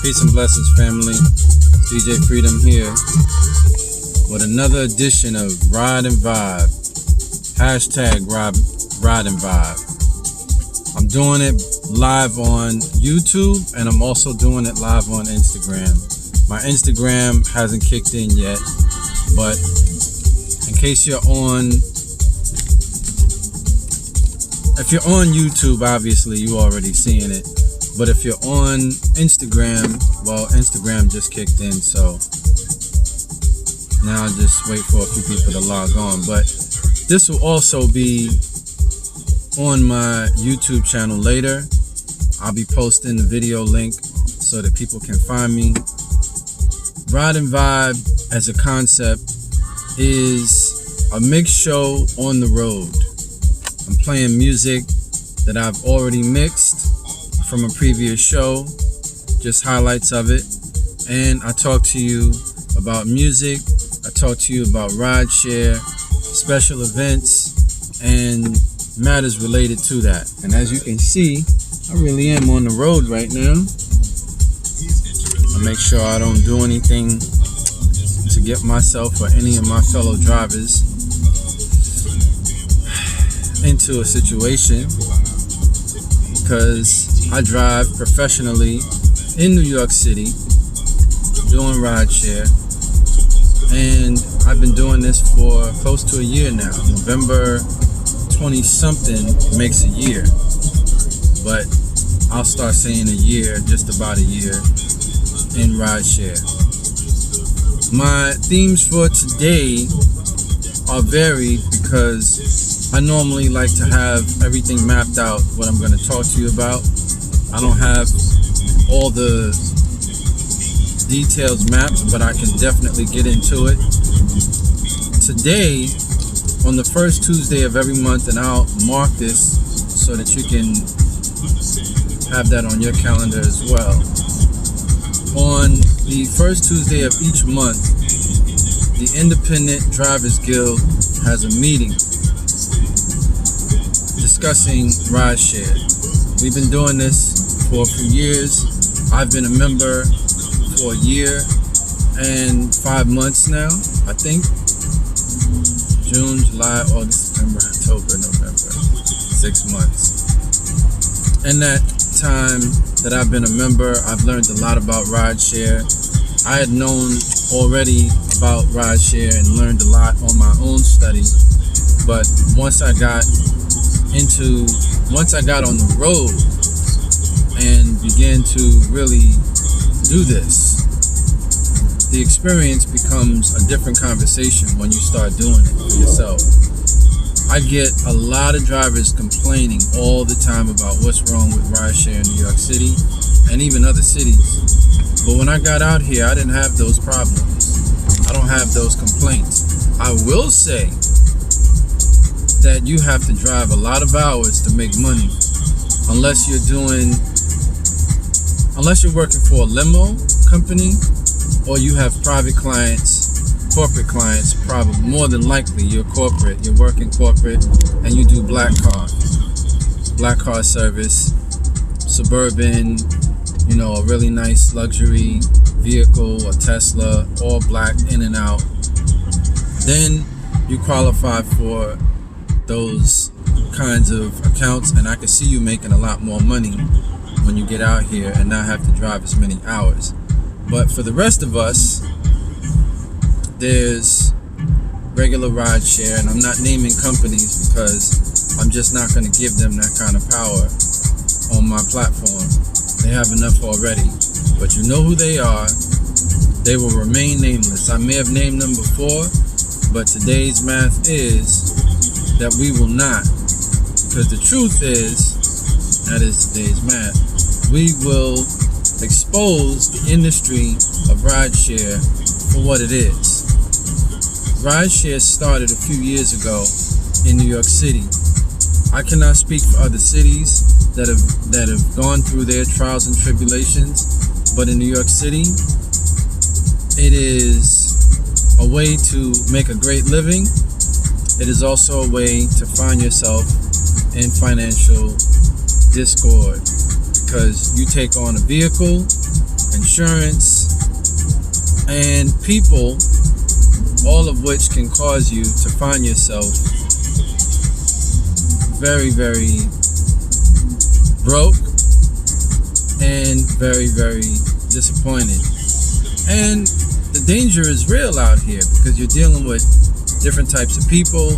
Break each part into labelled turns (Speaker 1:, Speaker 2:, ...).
Speaker 1: Peace and blessings, family. DJ Freedom here with another edition of Ride and Vibe. Hashtag Ride and Vibe. I'm doing it live on YouTube and I'm also doing it live on Instagram. My Instagram hasn't kicked in yet, but in case you're on, if you're on YouTube, obviously you already seeing it. But if you're on Instagram, well, Instagram just kicked in, so now I'll just wait for a few people to log on. But this will also be on my YouTube channel later. I'll be posting the video link so that people can find me. Ride and Vibe as a concept is a mixed show on the road. I'm playing music that I've already mixed from a previous show, just highlights of it, and I talk to you about music, I talk to you about rideshare, special events, and matters related to that. And as you can see, I really am on the road right now. I make sure I don't do anything to get myself or any of my fellow drivers into a situation, because I drive professionally in New York City doing rideshare, and I've been doing this for close to a year now. November 20 something makes a year, but I'll start saying a year, just about a year in rideshare. My themes for today are varied because I normally like to have everything mapped out, what I'm going to talk to you about. I don't have all the details mapped, but I can definitely get into it. Today, on the first Tuesday of every month, and I'll mark this so that you can have that on your calendar as well. On the first Tuesday of each month, the Independent Drivers Guild has a meeting discussing rideshare. We've been doing this for a few years. I've been a member for a year and 5 months now, I think. June, July, August, September, October, November. 6 months. In that time that I've been a member, I've learned a lot about rideshare. I had known already about rideshare and learned a lot on my own study. But once I got on the road and began to really do this, the experience becomes a different conversation when you start doing it for yourself. I get a lot of drivers complaining all the time about what's wrong with rideshare in New York City and even other cities. But when I got out here, I didn't have those problems. I don't have those complaints. I will say that you have to drive a lot of hours to make money, unless you're working for a limo company or you have private clients, corporate clients. Probably more than likely you're corporate, you're working corporate, and you do black car service, suburban, a really nice luxury vehicle, a Tesla, all black, in and out. Then you qualify for those kinds of accounts, and I can see you making a lot more money when you get out here and not have to drive as many hours. But for the rest of us, there's regular rideshare, and I'm not naming companies because I'm just not going to give them that kind of power on my platform. They have enough already, but you know who they are. They will remain nameless. I may have named them before, but today's math is that we will not, because the truth is, that is today's math, we will expose the industry of rideshare for what it is. Rideshare started a few years ago in New York City. I cannot speak for other cities that have gone through their trials and tribulations, but in New York City, it is a way to make a great living. It is also a way to find yourself in financial discord, because you take on a vehicle and insurance, and people, all of which can cause you to find yourself very, very broke and very, very disappointed. And the danger is real out here because you're dealing with different types of people.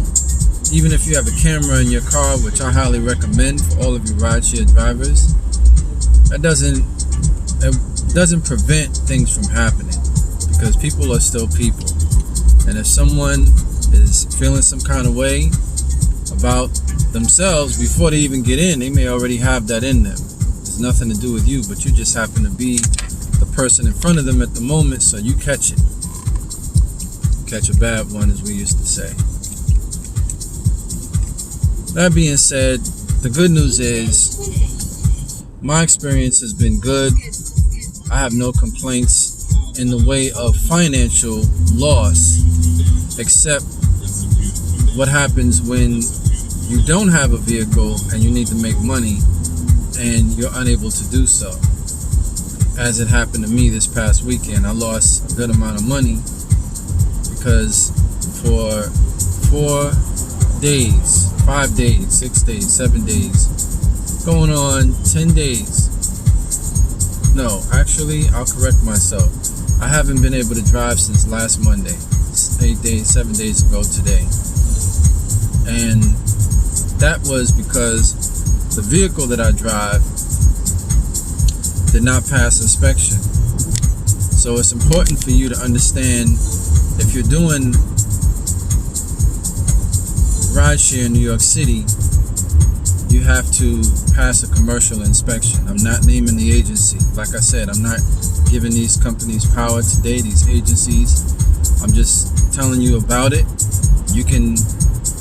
Speaker 1: Even if you have a camera in your car, which I highly recommend for all of you rideshare drivers, it doesn't prevent things from happening, because people are still people. And if someone is feeling some kind of way about themselves before they even get in, they may already have that in them. It's nothing to do with you, but you just happen to be the person in front of them at the moment, so you catch it. Catch a bad one, as we used to say. That being said, the good news is my experience has been good. I have no complaints in the way of financial loss, except what happens when you don't have a vehicle and you need to make money and you're unable to do so. As it happened to me this past weekend, I lost a good amount of money because for 4 days, 5 days, 6 days, 7 days, going on 10 days. No, actually, I'll correct myself. I haven't been able to drive since last Monday. 7 days ago today. And that was because the vehicle that I drive did not pass inspection. So it's important for you to understand, if you're doing rideshare in New York City, you have to pass a commercial inspection. I'm not naming the agency. Like I said, I'm not giving these companies power today, these agencies. I'm just telling you about it. You can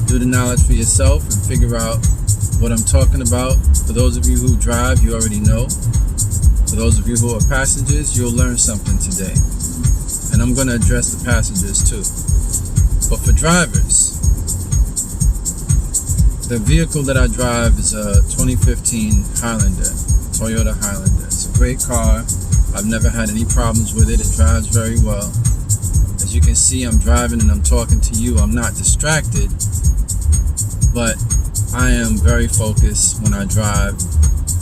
Speaker 1: do the knowledge for yourself and figure out what I'm talking about. For those of you who drive, you already know. For those of you who are passengers, you'll learn something today. And I'm going to address the passengers too. But for drivers, the vehicle that I drive is a 2015 Highlander, Toyota Highlander. It's a great car. I've never had any problems with it. It drives very well. As you can see, I'm driving and I'm talking to you. I'm not distracted, but I am very focused when I drive.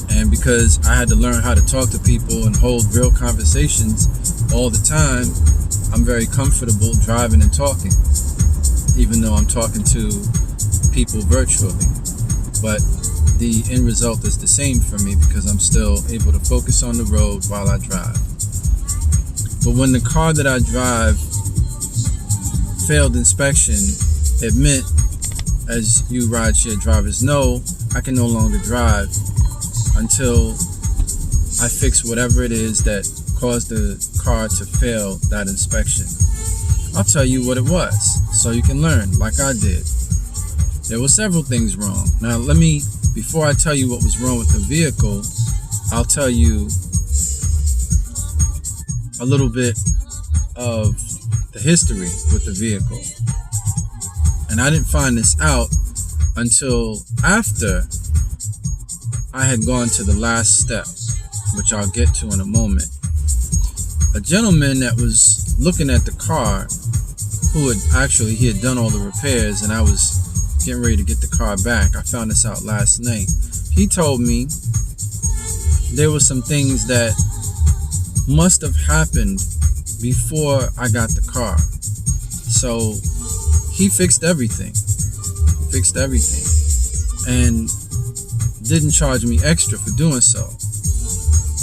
Speaker 1: And because I had to learn how to talk to people and hold real conversations all the time, I'm very comfortable driving and talking, even though I'm talking to people virtually. But the end result is the same for me because I'm still able to focus on the road while I drive. But when the car that I drive failed inspection, it meant, as you rideshare drivers know, I can no longer drive until I fix whatever it is that caused the car to fail that inspection. I'll tell you what it was so you can learn like I did. There were several things wrong. Now before I tell you what was wrong with the vehicle, I'll tell you a little bit of the history with the vehicle. And I didn't find this out until after I had gone to the last step, which I'll get to in a moment. A gentleman that was looking at the car, he had done all the repairs, and I was getting ready to get the car back. I found this out last night. He told me there were some things that must have happened before I got the car. So he fixed everything. And didn't charge me extra for doing so.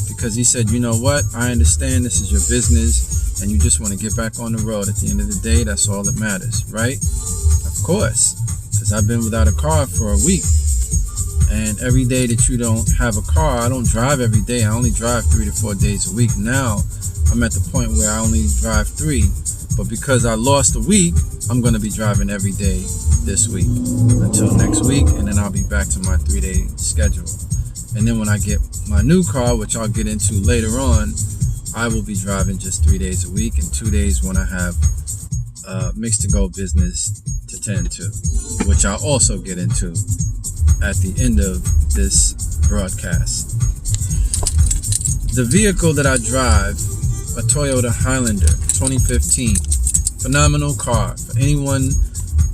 Speaker 1: Because he said, you know what? I understand this is your business and you just want to get back on the road. At the end of the day, that's all that matters, right? Of course. Because I've been without a car for a week. And every day that you don't have a car, I don't drive every day. I only drive 3 to 4 days a week. Now, I'm at the point where I only drive 3. But because I lost a week, I'm going to be driving every day this week until next week. And then I'll be back to my 3-day schedule. And then when I get my new car, which I'll get into later on, I will be driving just 3 days a week and 2 days when I have mix-to-go business to tend to, which I'll also get into at the end of this broadcast. The vehicle that I drive, a Toyota Highlander 2015, phenomenal car for anyone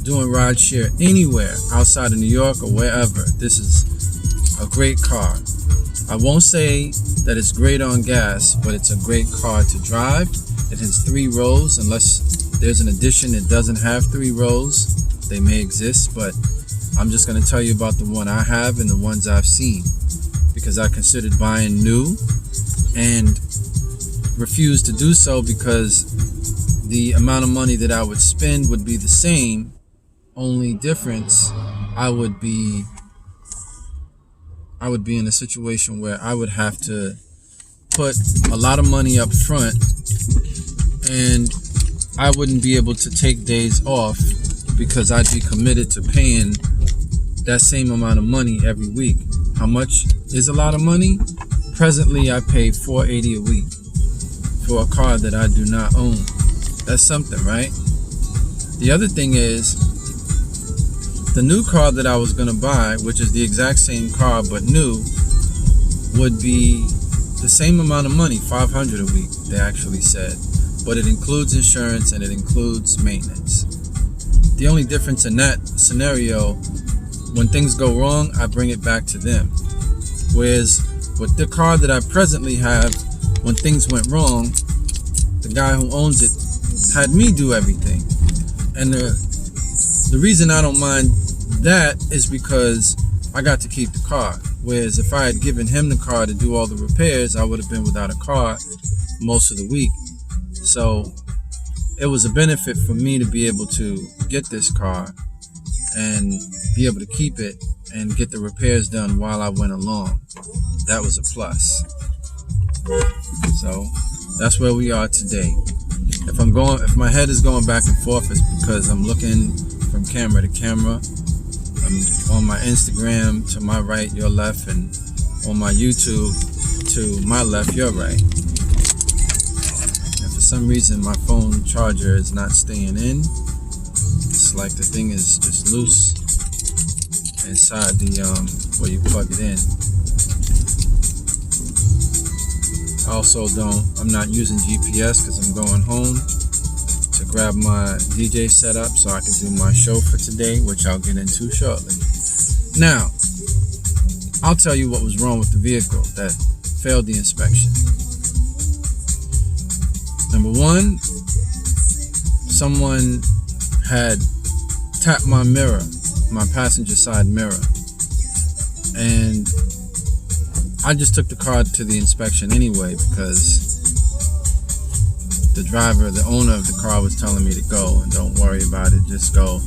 Speaker 1: doing rideshare anywhere outside of New York or wherever. This is a great car. I won't say that it's great on gas, but it's a great car to drive. It has 3 rows, unless there's an edition that doesn't have 3 rows. They may exist, but I'm just going to tell you about the one I have and the ones I've seen, because I considered buying new and refused to do so because the amount of money that I would spend would be the same. Only difference, I would be in a situation where I would have to put a lot of money up front, and I wouldn't be able to take days off because I'd be committed to paying that same amount of money every week. How much is a lot of money? Presently, I pay $480 a week for a car that I do not own. That's something, right? The other thing is, the new car that I was gonna buy, which is the exact same car but new, would be the same amount of money, $500 a week, they actually said. But it includes insurance and it includes maintenance. The only difference in that scenario, when things go wrong, I bring it back to them. Whereas with the car that I presently have, when things went wrong, the guy who owns it had me do everything. And the reason I don't mind that is because I got to keep the car. Whereas if I had given him the car to do all the repairs, I would have been without a car most of the week. So it was a benefit for me to be able to get this car and be able to keep it and get the repairs done while I went along. That was a plus. So that's where we are today. If my head is going back and forth, it's because I'm looking from camera to camera. I'm on my Instagram to my right, your left, and on my YouTube to my left, your right. And for some reason, my phone charger is not staying in. It's like the thing is just loose inside the where you plug it in. I'm not using GPS because I'm going home to grab my DJ setup so I can do my show for today, which I'll get into shortly. Now, I'll tell you what was wrong with the vehicle that failed the inspection. Number 1, someone had tapped my mirror, my passenger side mirror, and I just took the car to the inspection anyway because the owner of the car was telling me to go, and don't worry about it, just go,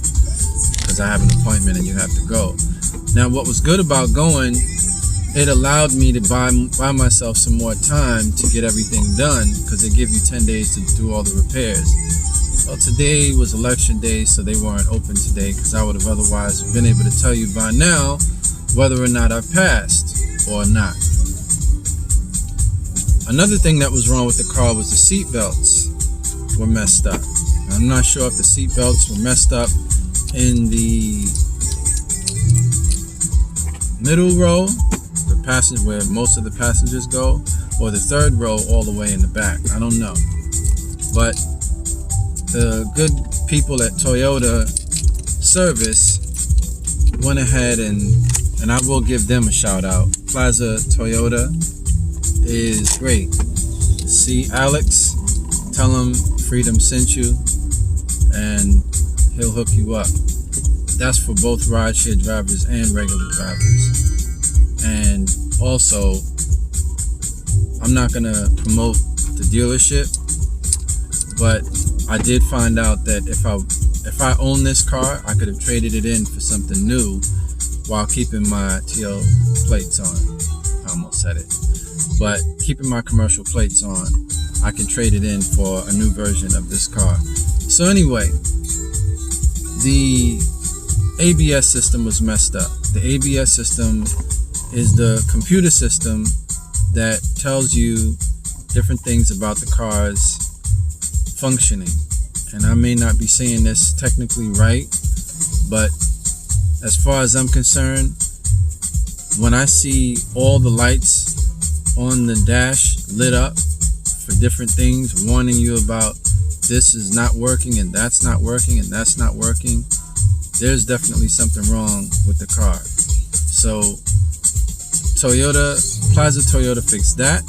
Speaker 1: because I have an appointment and you have to go. Now, what was good about going, it allowed me to buy myself some more time to get everything done, because they give you 10 days to do all the repairs. Well, today was election day, so they weren't open today, because I would have otherwise been able to tell you by now whether or not I passed or not. Another thing that was wrong with the car was the seat belts were messed up. I'm not sure if the seat belts were messed up in the middle row, the passenger where most of the passengers go, or the third row all the way in the back. I don't know. But the good people at Toyota Service went ahead and I will give them a shout out. Plaza Toyota is great. See Alex, tell him Freedom sent you and he'll hook you up. That's for both rideshare drivers and regular drivers. And also, I'm not gonna promote the dealership, but I did find out that if I own this car, I could have traded it in for something new while keeping my TL plates on. I almost said it. But keeping my commercial plates on, I can trade it in for a new version of this car. So anyway, the ABS system was messed up. The ABS system is the computer system that tells you different things about the car's functioning. And I may not be saying this technically right, but as far as I'm concerned, when I see all the lights on the dash lit up for different things, warning you about this is not working and that's not working and that's not working, there's definitely something wrong with the car. So Plaza Toyota fixed that.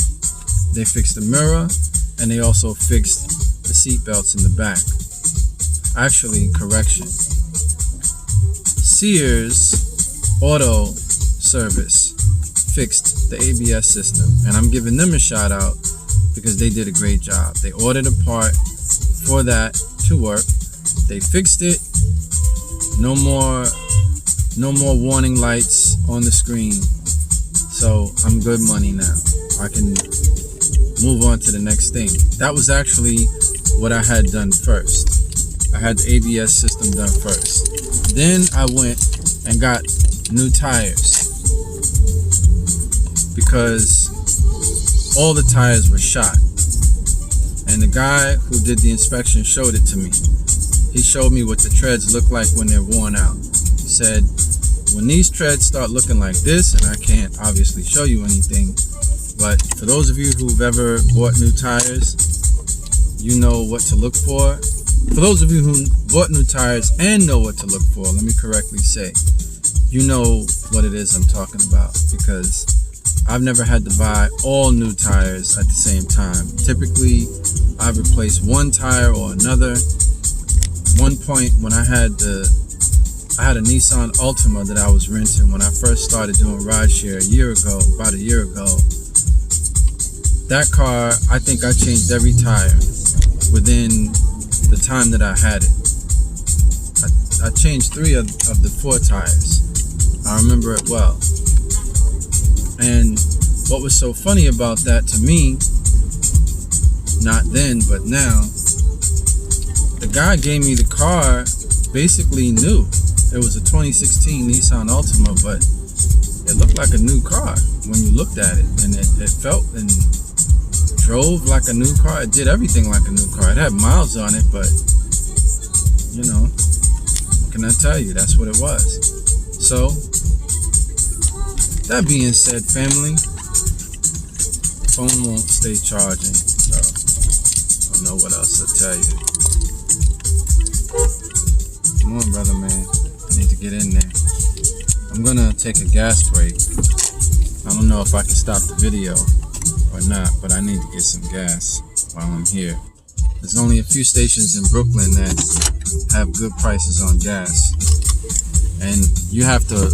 Speaker 1: They fixed the mirror, and they also fixed the seat belts in the back. Actually, correction. Sears Auto Service fixed the ABS system, and I'm giving them a shout out because they did a great job. They ordered a part for that to work. They fixed it. No more warning lights on the screen. So I'm good money now. I can move on to the next thing. That was actually what I had done first. I had the ABS system done first. Then I went and got new tires because all the tires were shot. And the guy who did the inspection showed it to me. He showed me what the treads look like when they're worn out. He said, when these treads start looking like this, and I can't obviously show you anything, but for those of you who've ever bought new tires, you know what to look for. For those of you who bought new tires and know what to look for, let me correctly say, you know what it is I'm talking about, because I've never had to buy all new tires at the same time. Typically, I've replaced one tire or another. One point when I had a Nissan Altima that I was renting when I first started doing rideshare about a year ago. That car, I think I changed every tire within the time that I had it. I changed 3 of the 4 tires. I remember it well. And what was so funny about that to me, not then but now, the guy gave me the car basically new. It was a 2016 Nissan Altima, but it looked like a new car when you looked at it, and it felt and drove like a new car. It did everything like a new car. It had miles on it, but you know, what can I tell you? That's what it was. So that being said, family, phone won't stay charging, so I don't know what else to tell you. Come on, brother, man. I need to get in there. I'm gonna take a gas break. I don't know if I can stop the video or not, but I need to get some gas while I'm here. There's only a few stations in Brooklyn that have good prices on gas, and you have to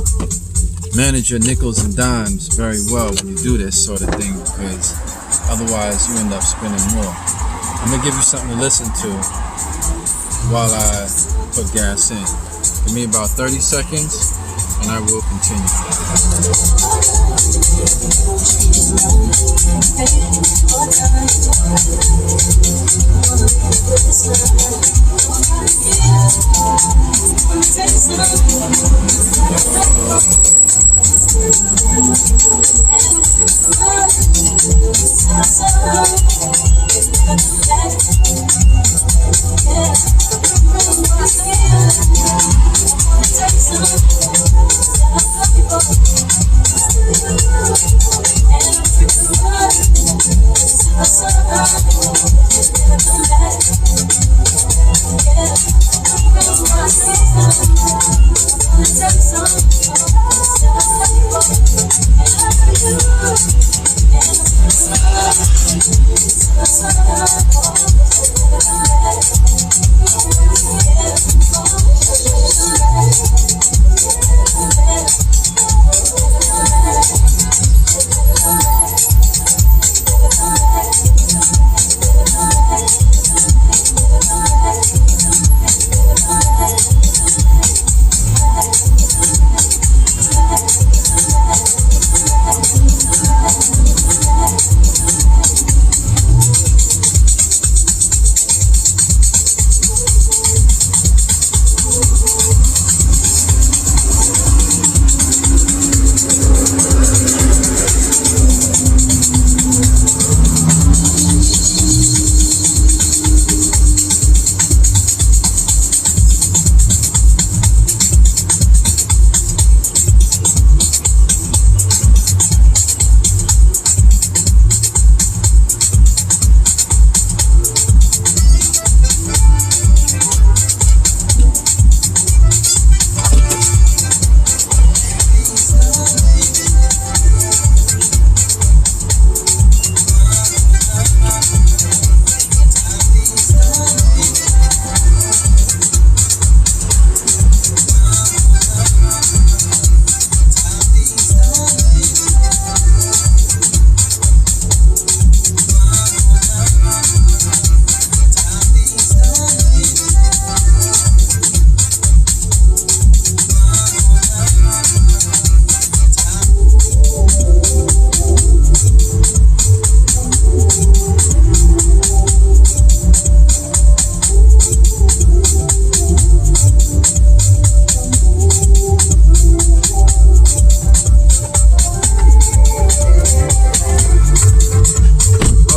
Speaker 1: manage your nickels and dimes very well when you do this sort of thing, because otherwise you end up spending more. I'm gonna give you something to listen to while I put gas in. Give me about 30 seconds and I will continue.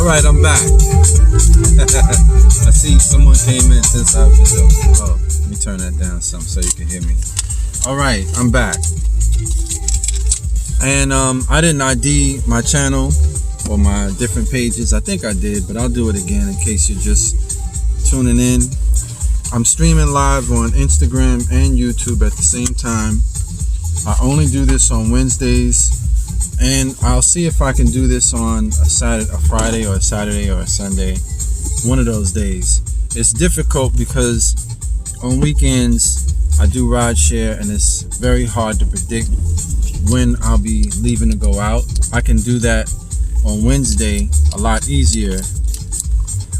Speaker 1: Alright, I'm back. I see someone came in since I've been up. Oh, let me turn that down some so you can hear me. Alright, I'm back. And I didn't ID my channel or my different pages. I think I did, but I'll do it again in case you're just tuning in. I'm streaming live on Instagram and YouTube at the same time. I only do this on Wednesdays, and I'll see if I can do this on a Friday or a Saturday or a Sunday, one of those days. It's difficult because on weekends I do ride share, and it's very hard to predict when I'll be leaving to go out. I can do that on Wednesday a lot easier.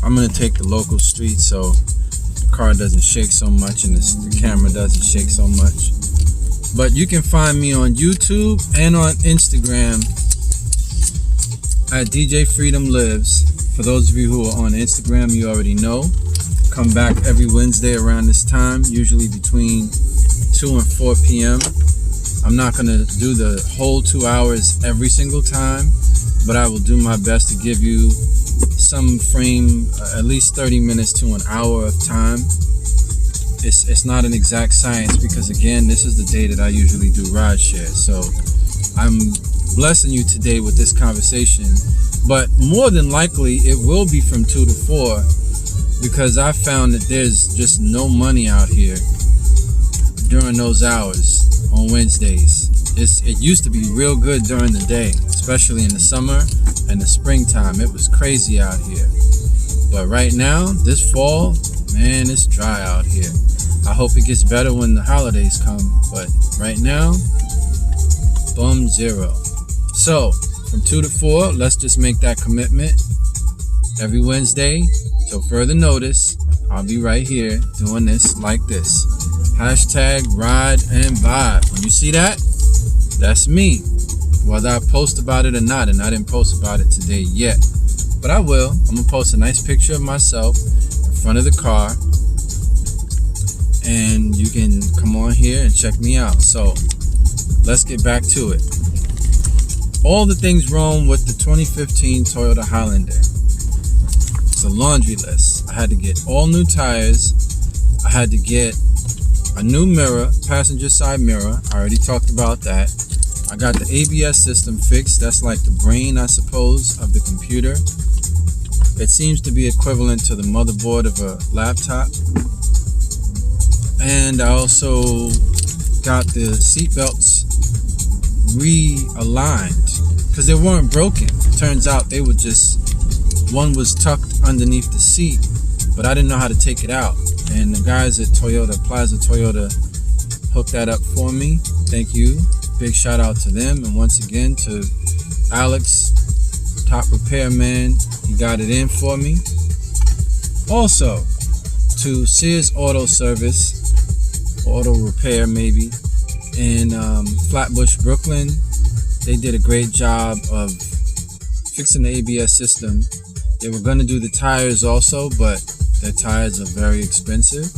Speaker 1: I'm gonna take the local street so the car doesn't shake so much and the camera doesn't shake so much. But you can find me on YouTube and on Instagram at DJ Freedom Lives. For those of you who are on Instagram, you already know. Come back every Wednesday around this time, usually between 2 and 4 p.m. I'm not going to do the whole 2 hours every single time, but I will do my best to give you some frame, at least 30 minutes to an hour of time. It's not an exact science because, again, this is the day that I usually do ride share. So I'm blessing you today with this conversation, but more than likely it will be from 2 to 4 because I found that there's just no money out here during those hours on Wednesdays. It used to be real good during the day, especially in the summer and the springtime. It was crazy out here. But right now, this fall, man, it's dry out here. I hope it gets better when the holidays come, but right now, bum zero. So, from 2 to 4, let's just make that commitment. Every Wednesday, till further notice, I'll be right here doing this like this. Hashtag ride and vibe. When you see that, that's me. Whether I post about it or not, and I didn't post about it today yet, but I will. I'm gonna post a nice picture of myself in front of the car, and you can come on here and check me out. So let's get back to it. All the things wrong with the 2015 Toyota Highlander. It's a laundry list. I had to get all new tires. I had to get a new mirror, passenger side mirror. I already talked about that. I got the ABS system fixed. That's like the brain, I suppose, of the computer. It seems to be equivalent to the motherboard of a laptop. And I also got the seat belts realigned because they weren't broken. Turns out they were just, one was tucked underneath the seat, but I didn't know how to take it out. And the guys at Plaza Toyota hooked that up for me. Thank you. Big shout out to them. And once again to Alex, top repairman. He got it in for me. Also to Sears Auto Service, auto repair maybe, in Flatbush, Brooklyn. They did a great job of fixing the ABS system. They were going to do the tires also, but their tires are very expensive.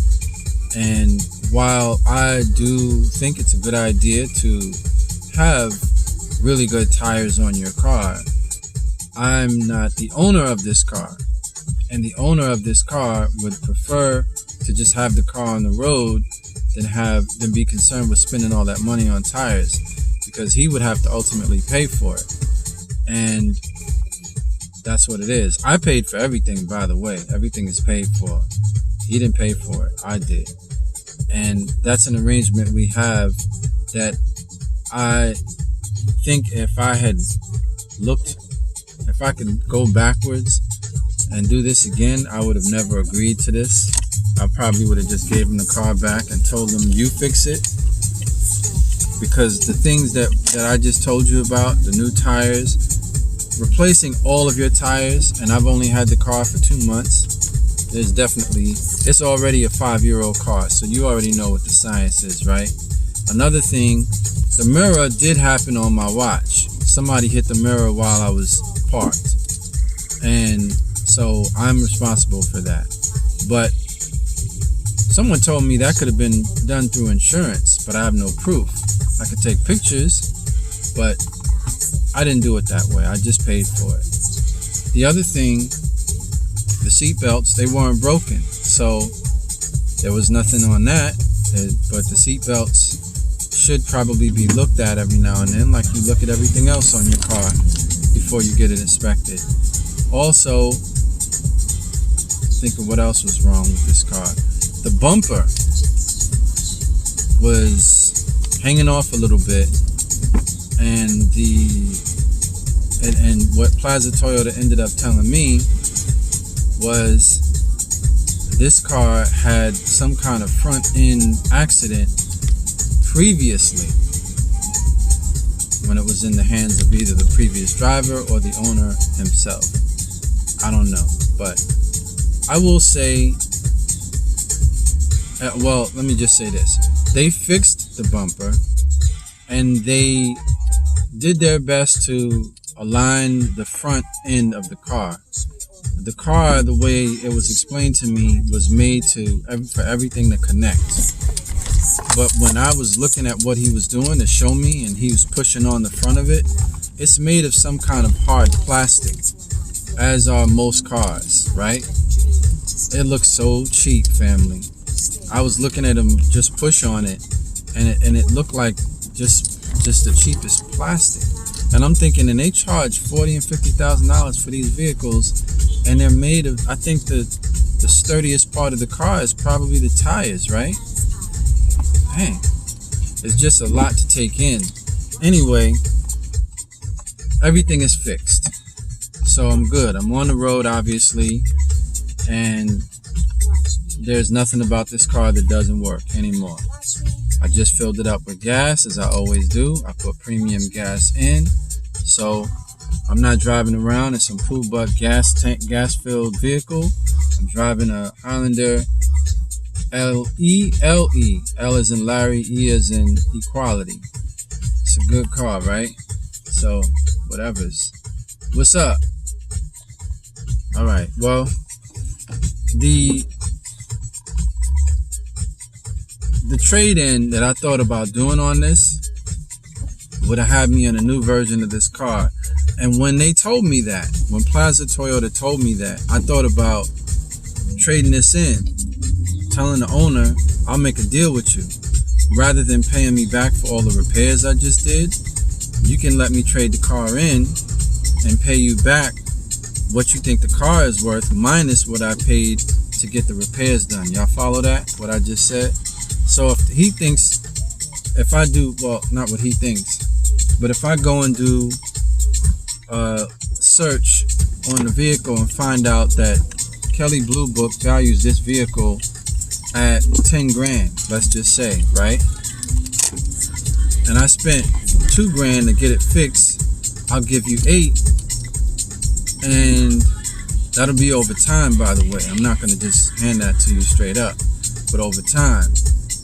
Speaker 1: And while I do think it's a good idea to have really good tires on your car, I'm not the owner of this car. And the owner of this car would prefer to just have the car on the road than be concerned with spending all that money on tires, because he would have to ultimately pay for it. And that's what it is. I paid for everything, by the way. Everything is paid for. He didn't pay for it. I did. And that's an arrangement we have that I think if I could go backwards and do this again, I would have never agreed to this. I probably would have just gave him the car back and told him, you fix it. Because the things that I just told you about, the new tires, replacing all of your tires, and I've only had the car for 2 months, it's already a 5-year-old car, so you already know what the science is, right? Another thing, the mirror did happen on my watch. Somebody hit the mirror while I was parked, and so I'm responsible for that. But someone told me that could have been done through insurance, but I have no proof. I could take pictures, but I didn't do it that way. I just paid for it. the other thing, the seat belts, they weren't broken, so there was nothing on that. But the seat belts should probably be looked at every now and then, like you look at everything else on your car before you get it inspected. Also, think of what else was wrong with this car. The bumper was hanging off a little bit, and what Plaza Toyota ended up telling me was this car had some kind of front end accident previously when it was in the hands of either the previous driver or the owner himself. I don't know, but I will say, well, let me just say this. They fixed the bumper and they did their best to align the front end of the car. The car, the way it was explained to me, was made for everything to connect. But when I was looking at what he was doing to show me, and he was pushing on the front of it, it's made of some kind of hard plastic, as are most cars, right? It looks so cheap, family. I was looking at him just push on it, and it looked like just the cheapest plastic. And I'm thinking, and they charge $40,000 and $50,000 for these vehicles, and they're made of, I think the sturdiest part of the car is probably the tires, right? Dang, it's just a lot to take in. Anyway, everything is fixed, so I'm good. I'm on the road, obviously, and there's nothing about this car that doesn't work anymore. I just filled it up with gas, as I always do. I put premium gas in, so I'm not driving around in some pool butt gas-filled vehicle. I'm driving a Highlander LE. L as in Larry, E as in equality. It's a good car, right? So, whatever's. What's up? All right. Well, the trade-in that I thought about doing on this would have had me in a new version of this car. And when they told me that, when Plaza Toyota told me that, I thought about trading this in, telling the owner, I'll make a deal with you. Rather than paying me back for all the repairs I just did, you can let me trade the car in and pay you back what you think the car is worth minus what I paid to get the repairs done. Y'all follow that? What I just said? So if he thinks, if I do, well, not what he thinks, but if I go and do a search on the vehicle and find out that Kelly Blue Book values this vehicle at 10 grand, let's just say, right? And I spent 2 grand to get it fixed, I'll give you 8, and that'll be over time, by the way. I'm not going to just hand that to you straight up, but over time,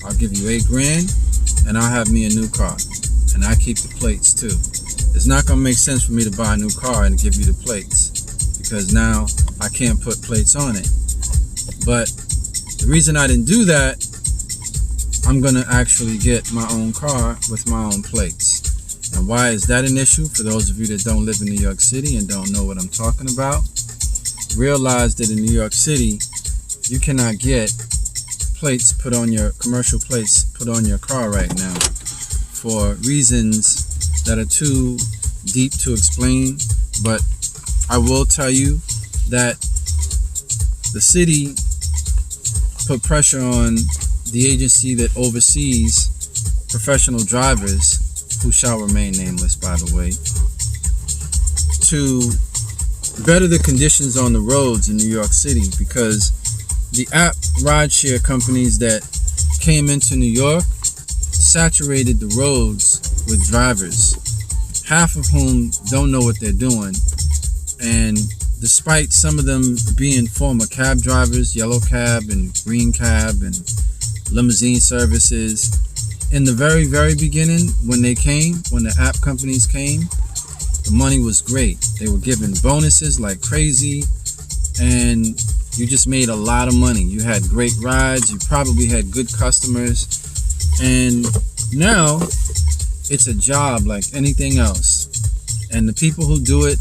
Speaker 1: I'll give you 8 grand, and I'll have me a new car, and I keep the plates too. It's not going to make sense for me to buy a new car and give you the plates, because now I can't put plates on it. But the reason I didn't do that, I'm going to actually get my own car with my own plates. And why is that an issue? For those of you that don't live in New York City and don't know what I'm talking about, realize that in New York City, you cannot get plates put on your, commercial plates put on your car right now for reasons that are too deep to explain. But I will tell you that the city put pressure on the agency that oversees professional drivers, who shall remain nameless, by the way, to better the conditions on the roads in New York City, because the app rideshare companies that came into New York saturated the roads with drivers, half of whom don't know what they're doing. And despite some of them being former cab drivers, yellow cab and green cab and limousine services, in the very, very beginning, when the app companies came, the money was great. They were giving bonuses like crazy, and you just made a lot of money. You had great rides, you probably had good customers, and now it's a job like anything else. And the people who do it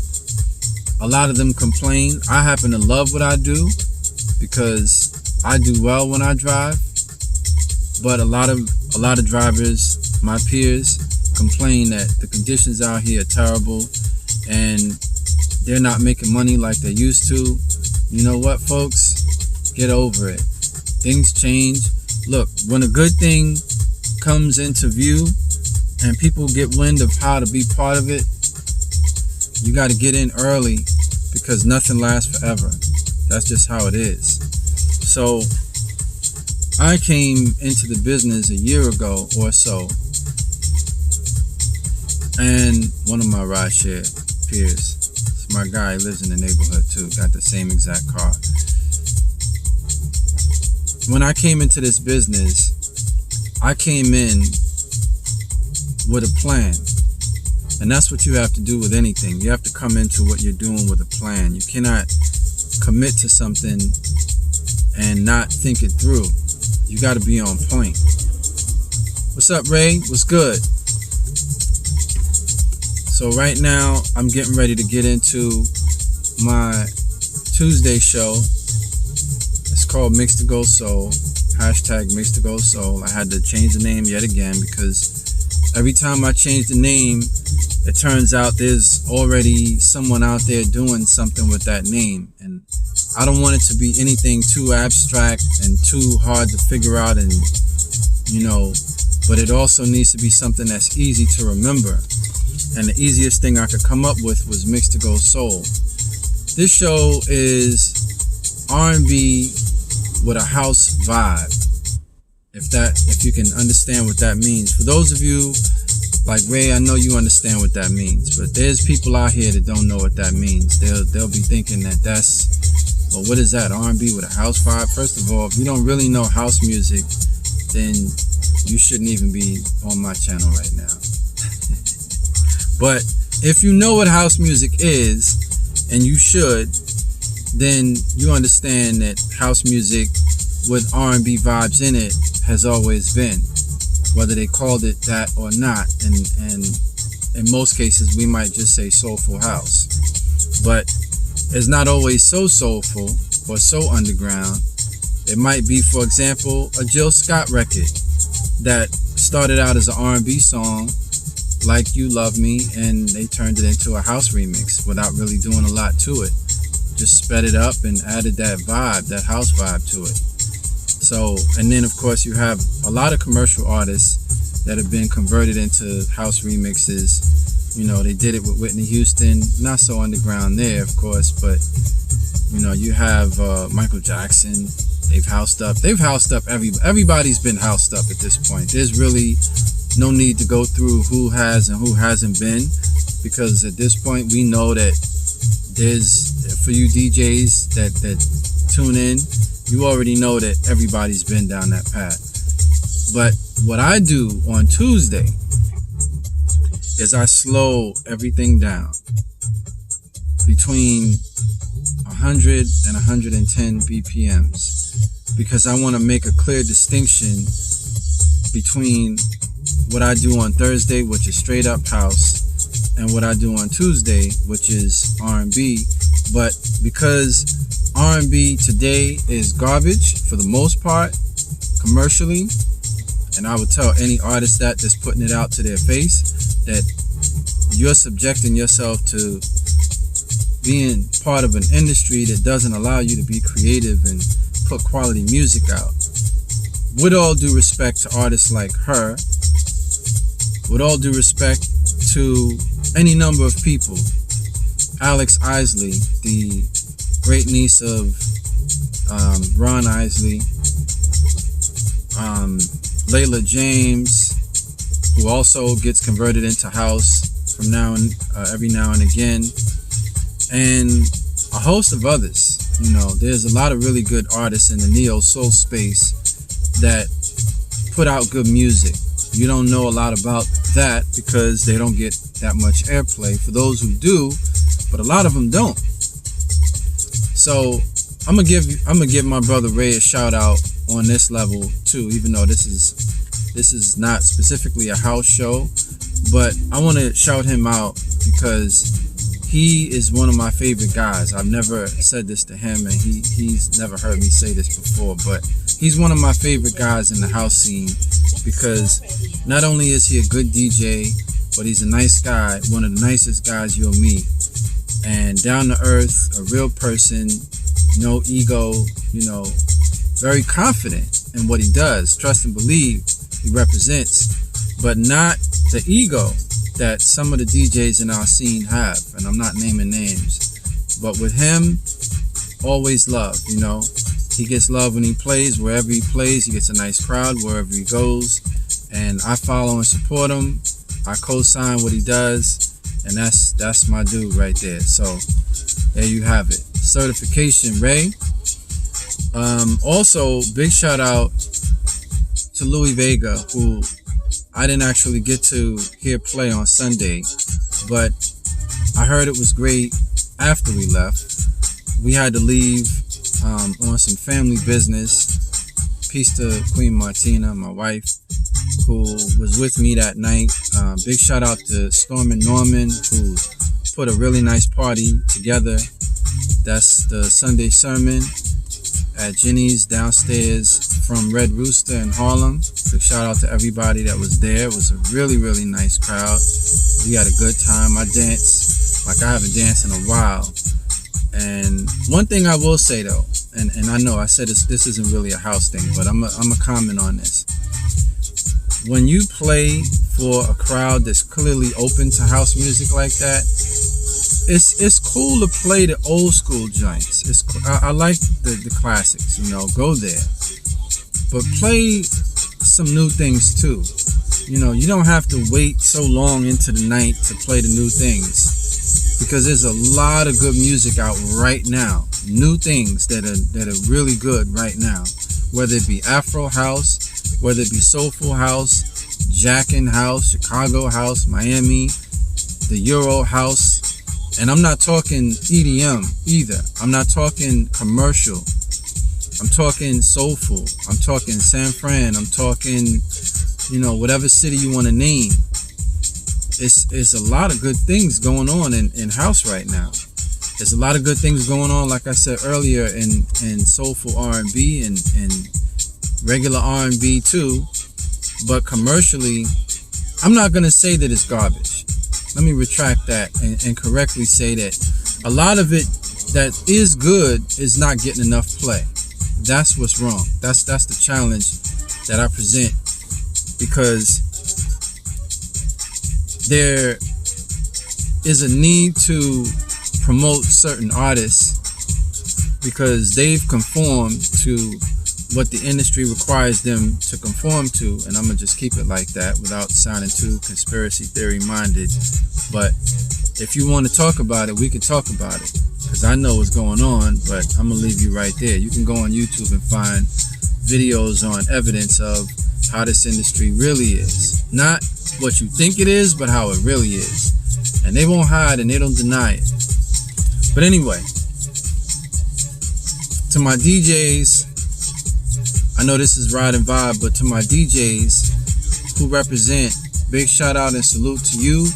Speaker 1: A lot of them complain. I happen to love what I do because I do well when I drive. But a lot of drivers, my peers, complain that the conditions out here are terrible and they're not making money like they used to. You know what, folks? Get over it. Things change. Look, when a good thing comes into view and people get wind of how to be part of it, you got to get in early because nothing lasts forever. That's just how it is. So I came into the business a year ago or so, and one of my rideshare peers, it's my guy, lives in the neighborhood too, got the same exact car. When I came into this business, I came in with a plan. And that's what you have to do with anything. You have to come into what you're doing with a plan. You cannot commit to something and not think it through. You got to be on point. What's up, Ray? What's good? So right now, I'm getting ready to get into my Tuesday show. It's called Mix to Go Soul. Hashtag Mix to Go Soul. I had to change the name yet again because every time I change the name, it turns out there's already someone out there doing something with that name. And I don't want it to be anything too abstract and too hard to figure out, and but it also needs to be something that's easy to remember. And the easiest thing I could come up with was Mix to Go Soul. This show is R&B with a house vibe. If you can understand what that means. For those of you like Ray, I know you understand what that means, but there's people out here that don't know what that means. They'll be thinking that that's, well, what is that, R&B with a house vibe? First of all, if you don't really know house music, then you shouldn't even be on my channel right now. But if you know what house music is, and you should, then you understand that house music with R&B vibes in it has always been, whether they called it that or not. And in most cases, we might just say soulful house. But it's not always so soulful or so underground. It might be, for example, a Jill Scott record that started out as an R&B song, like You Love Me, and they turned it into a house remix without really doing a lot to it. Just sped it up and added that vibe, that house vibe to it. So, and then of course you have a lot of commercial artists that have been converted into house remixes. They did it with Whitney Houston, not so underground there, of course, but you have Michael Jackson. They've housed up everybody's been housed up at this point. There's really no need to go through who has and who hasn't been, because at this point we know that there's, for you DJs that tune in, you already know that everybody's been down that path. But what I do on Tuesday is I slow everything down between 100 and 110 BPMs, because I want to make a clear distinction between what I do on Thursday, which is straight up house, and what I do on Tuesday, which is R&B. But because R&B today is garbage for the most part, commercially, and I would tell any artist that's putting it out to their face, that you're subjecting yourself to being part of an industry that doesn't allow you to be creative and put quality music out. With all due respect to artists like her, with all due respect to any number of people, Alex Isley, the great niece of Ron Isley, Layla James, who also gets converted into house from every now and again, and a host of others. There's a lot of really good artists in the neo soul space that put out good music. You don't know a lot about that because they don't get that much airplay. For those who do, but a lot of them don't. So I'm gonna give my brother Ray a shout out on this level too, even though this is not specifically a house show, but I want to shout him out because he is one of my favorite guys. I've never said this to him, and he's never heard me say this before, but he's one of my favorite guys in the house scene because not only is he a good DJ, but he's a nice guy, one of the nicest guys you'll meet, and down to earth, a real person, no ego, very confident in what he does. Trust and believe he represents, but not the ego that some of the DJs in our scene have, and I'm not naming names, but with him, always love. He gets love when he plays. Wherever he plays, he gets a nice crowd wherever he goes, and I follow and support him. I co-sign what he does, and that's my dude right there. So there you have it. Certification Ray. Also, big shout out to Louis Vega, who I didn't actually get to hear play on Sunday, but I heard it was great after we left. We had to leave on some family business. Peace to Queen Martina, my wife, who was with me that night. Big shout out to Storm and Norman, who put a really nice party together. That's the Sunday sermon at Jenny's downstairs from Red Rooster in Harlem. Big shout out to everybody that was there. It was a really, really nice crowd. We had a good time. I danced like I haven't danced in a while. And one thing I will say though, and I know I said this isn't really a house thing, but I'm a comment on this. When you play for a crowd that's clearly open to house music like that, it's cool to play the old school joints. I like the classics, go there. But play some new things too. You don't have to wait so long into the night to play the new things, because there's a lot of good music out right now. New things that are really good right now. Whether it be Afro house, whether it be soulful house, Jackin house, Chicago house, Miami, the Euro house. And I'm not talking EDM either. I'm not talking commercial. I'm talking soulful. I'm talking San Fran. I'm talking, whatever city you want to name. It's a lot of good things going on in house right now. There's a lot of good things going on, like I said earlier, in soulful R&B and regular R&B too. But commercially, I'm not going to say that it's garbage. Let me retract that and correctly say that a lot of it that is good is not getting enough play. That's what's wrong. That's the challenge that I present, because there is a need to promote certain artists because they've conformed to what the industry requires them to conform to, and I'm gonna just keep it like that without sounding too conspiracy theory minded. But if you want to talk about it, we can talk about it, because I know what's going on. But I'm gonna leave you right there. You can go on YouTube and find videos on evidence of how this industry really is, not what you think it is, but how it really is. And they won't hide and they don't deny it. But anyway, to my DJs, I know this is Ride and Vibe, but to my DJs who represent, big shout out and salute to you.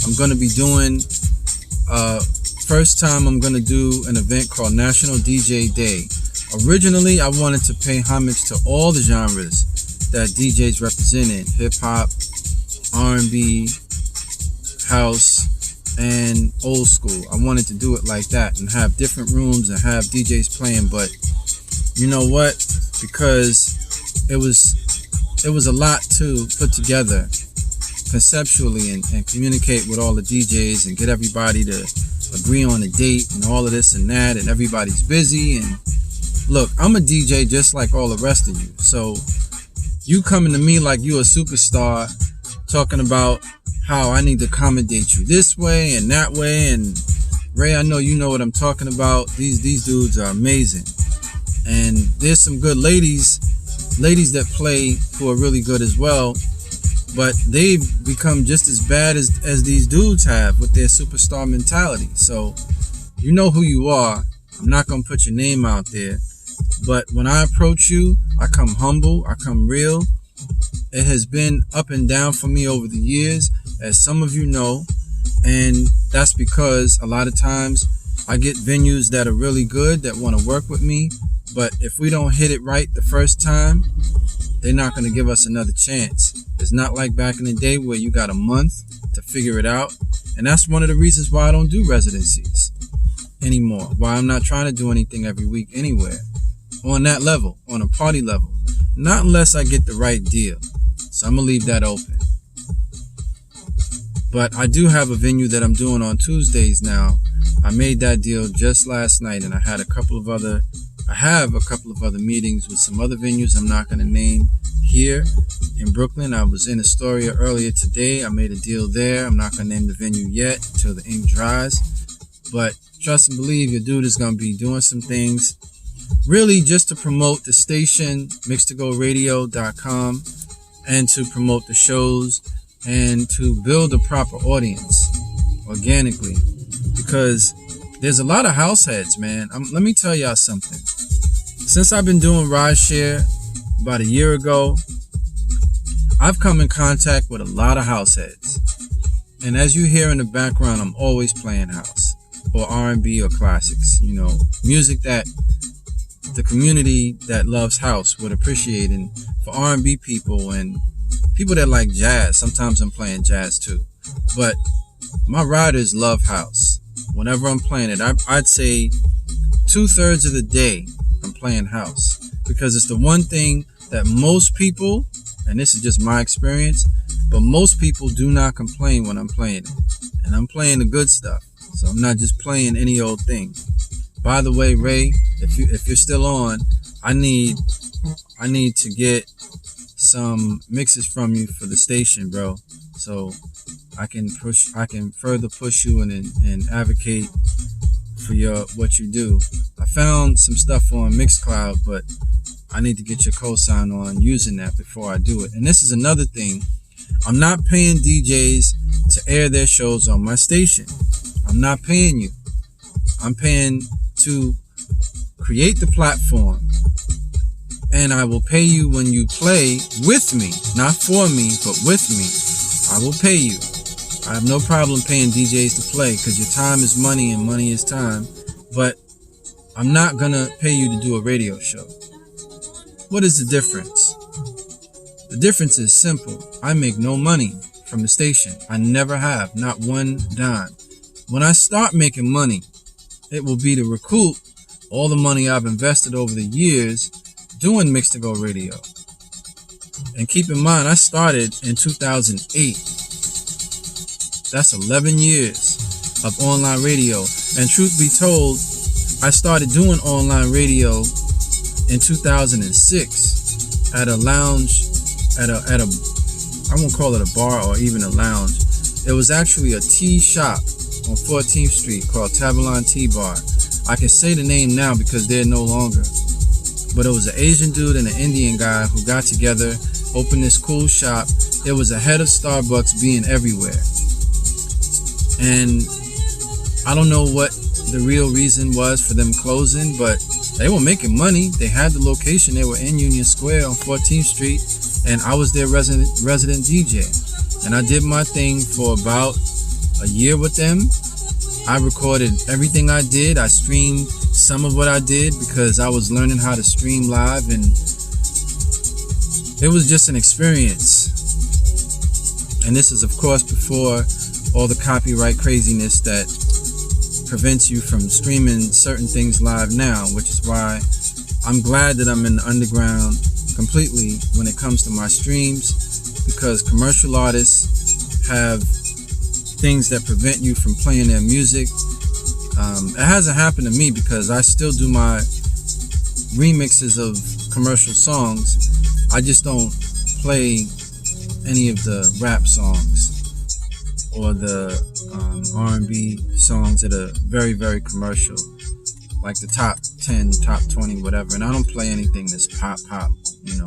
Speaker 1: I'm going to be doing, first time I'm going to do an event called National DJ Day. Originally, I wanted to pay homage to all the genres that DJs represented: hip-hop, R&B, house, and old school. I wanted to do it like that and have different rooms and have DJs playing, but you know what? Because it was a lot to put together conceptually and communicate with all the DJs and get everybody to agree on a date and all of this and that, and everybody's busy. And look, I'm a DJ just like all the rest of you, so you coming to me like you a superstar talking about how I need to accommodate you this way and that way, and Ray, I know you know what I'm talking about. These dudes are amazing. And there's some good ladies that play who are really good as well, but they've become just as bad as these dudes have with their superstar mentality. So you know who you are. I'm not gonna put your name out there, but when I approach you, I come humble, I come real. It has been up and down for me over the years, as some of you know. And that's because a lot of times I get venues that are really good that want to work with me, but if we don't hit it right the first time, they're not going to give us another chance. It's not like back in the day where you got a month to figure it out. And that's one of the reasons why I don't do residencies anymore, why I'm not trying to do anything every week anywhere on that level, on a party level, not unless I get the right deal. So I'm gonna leave that open. But I do have a venue that I'm doing on Tuesdays now. I made that deal just last night, and I have a couple of other meetings with some other venues I'm not gonna name here in Brooklyn. I was in Astoria earlier today. I made a deal there. I'm not gonna name the venue yet until the ink dries. But trust and believe, your dude is gonna be doing some things really just to promote the station, mixtogораdio.com, and to promote the shows and to build a proper audience organically, because there's a lot of house heads, man. Let me tell y'all something. Since I've been doing rideshare about a year ago, I've come in contact with a lot of house heads. And as you hear in the background, I'm always playing house or R&B or classics, music that the community that loves house would appreciate. And for R&B people and people that like jazz, sometimes I'm playing jazz too. But my riders love house. Whenever I'm playing it, I'd say 2/3 of the day I'm playing house, because it's the one thing that most people, and this is just my experience, but most people do not complain when I'm playing it. And I'm playing the good stuff, so I'm not just playing any old thing. By the way, Ray, if you're still on, I need to get some mixes from you for the station, bro, so I can further push you and advocate for what you do. I found some stuff on Mixcloud, but I need to get your cosign on using that before I do it. And this is another thing. I'm not paying DJs to air their shows on my station. I'm not paying you. I'm paying to create the platform, and I will pay you when you play with me, not for me, but with me. I will pay you. I have no problem paying DJs to play, because your time is money and money is time, but I'm not gonna pay you to do a radio show. What is the difference? The difference is simple. I make no money from the station. I never have, not one dime. When I start making money, it will be to recoup all the money I've invested over the years doing Mix to Go Radio. And keep in mind, I started in 2008. That's 11 years of online radio. And truth be told, I started doing online radio in 2006 at a lounge, at a I won't call it a bar or even a lounge. It was actually a tea shop on 14th Street called Tabalon Tea Bar. I can say the name now because they're no longer. But it was an Asian dude and an Indian guy who got together, opened this cool shop. It was ahead of Starbucks being everywhere. And I don't know what the real reason was for them closing, but they were making money. They had the location. They were in Union Square on 14th Street, and I was their resident DJ. And I did my thing for about a year with them. I recorded everything I did. I streamed some of what I did because I was learning how to stream live, and it was just an experience. And this is, of course, before all the copyright craziness that prevents you from streaming certain things live now, which is why I'm glad that I'm in the underground completely when it comes to my streams, because commercial artists have things that prevent you from playing their music. It hasn't happened to me because I still do my remixes of commercial songs. I just don't play any of the rap songs or the R&B songs that are very, very commercial, like the top 10, top 20, whatever. And I don't play anything that's pop.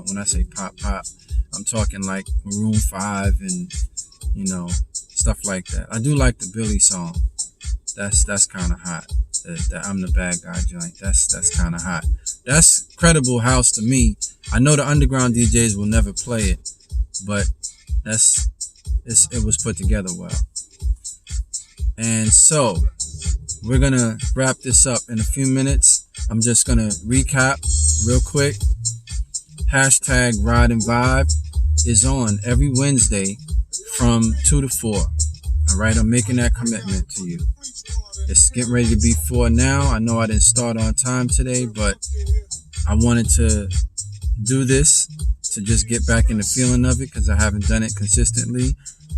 Speaker 1: When I say pop, I'm talking like Maroon 5 and, stuff like that. I do like the Billy song. That's kind of hot. That I'm the bad guy joint. That's kind of hot. That's credible house to me. I know the underground DJs will never play it, but it was put together well. And so we're gonna wrap this up in a few minutes. I'm just gonna recap real quick. Hashtag Ride and Vibe is on every Wednesday from 2 to 4. All right, I'm making that commitment to you. It's getting ready to be 4 now. I know I didn't start on time today, but I wanted to do this to just get back in the feeling of it because I haven't done it consistently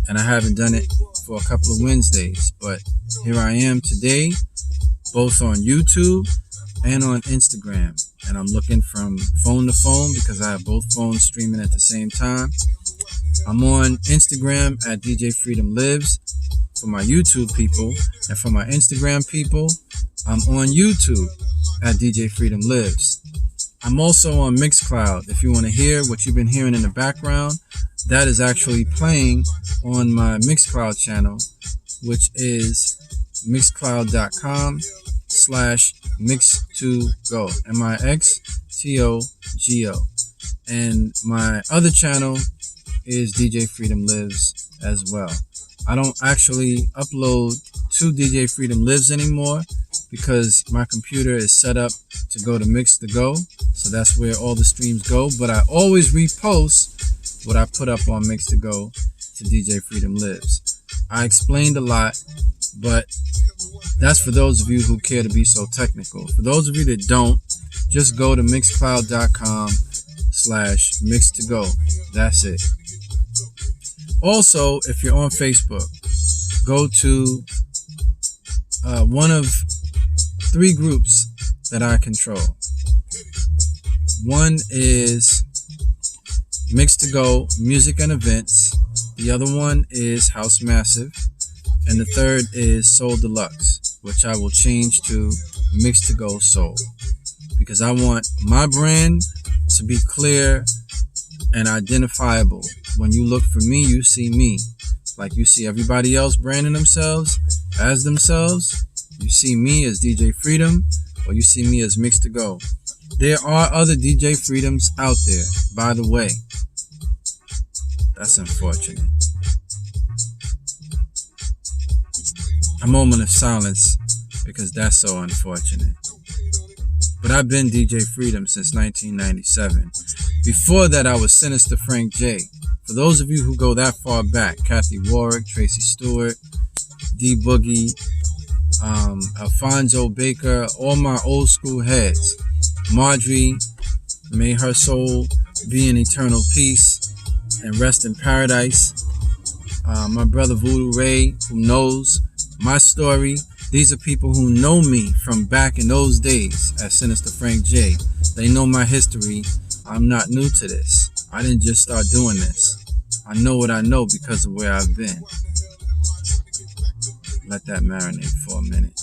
Speaker 1: and I haven't done it for a couple of Wednesdays. But here I am today, both on YouTube and on Instagram. And I'm looking from phone to phone because I have both phones streaming at the same time. I'm on Instagram at DJ Freedom Lives for my YouTube people, and for my Instagram people, I'm on YouTube at DJ Freedom Lives. I'm also on Mixcloud. If you want to hear what you've been hearing in the background, that is actually playing on my Mixcloud channel, which is mixcloud.com/mix2go, MIXTOGO. And my other channel is DJ Freedom Lives as well. I don't actually upload to DJ Freedom Lives anymore because my computer is set up to go to Mix2Go, so that's where all the streams go. But I always repost what I put up on Mix2Go to DJ Freedom Lives. I explained a lot, but that's for those of you who care to be so technical. For those of you that don't, just go to mixcloud.com/mix2go. That's it. Also, if you're on Facebook, go to one of 3 groups that I control. One is Mix2Go Music and Events. The other one is House Massive. And the third is Soul Deluxe, which I will change to Mix2Go Soul. Because I want my brand to be clear and identifiable. When you look for me, you see me. Like you see everybody else branding themselves as themselves. You see me as DJ Freedom, or you see me as Mix2Go. There are other DJ Freedoms out there, by the way. That's unfortunate. A moment of silence because that's so unfortunate. But I've been DJ Freedom since 1997. Before that, I was Sinister Frank J. For those of you who go that far back, Kathy Warwick, Tracy Stewart, D Boogie, Alfonso Baker, all my old school heads. Marjorie, may her soul be in eternal peace and rest in paradise. My brother Voodoo Ray, who knows my story. These are people who know me from back in those days as Sinister Frank J. They know my history. I'm not new to this. I didn't just start doing this. I know what I know because of where I've been. Let that marinate for a minute.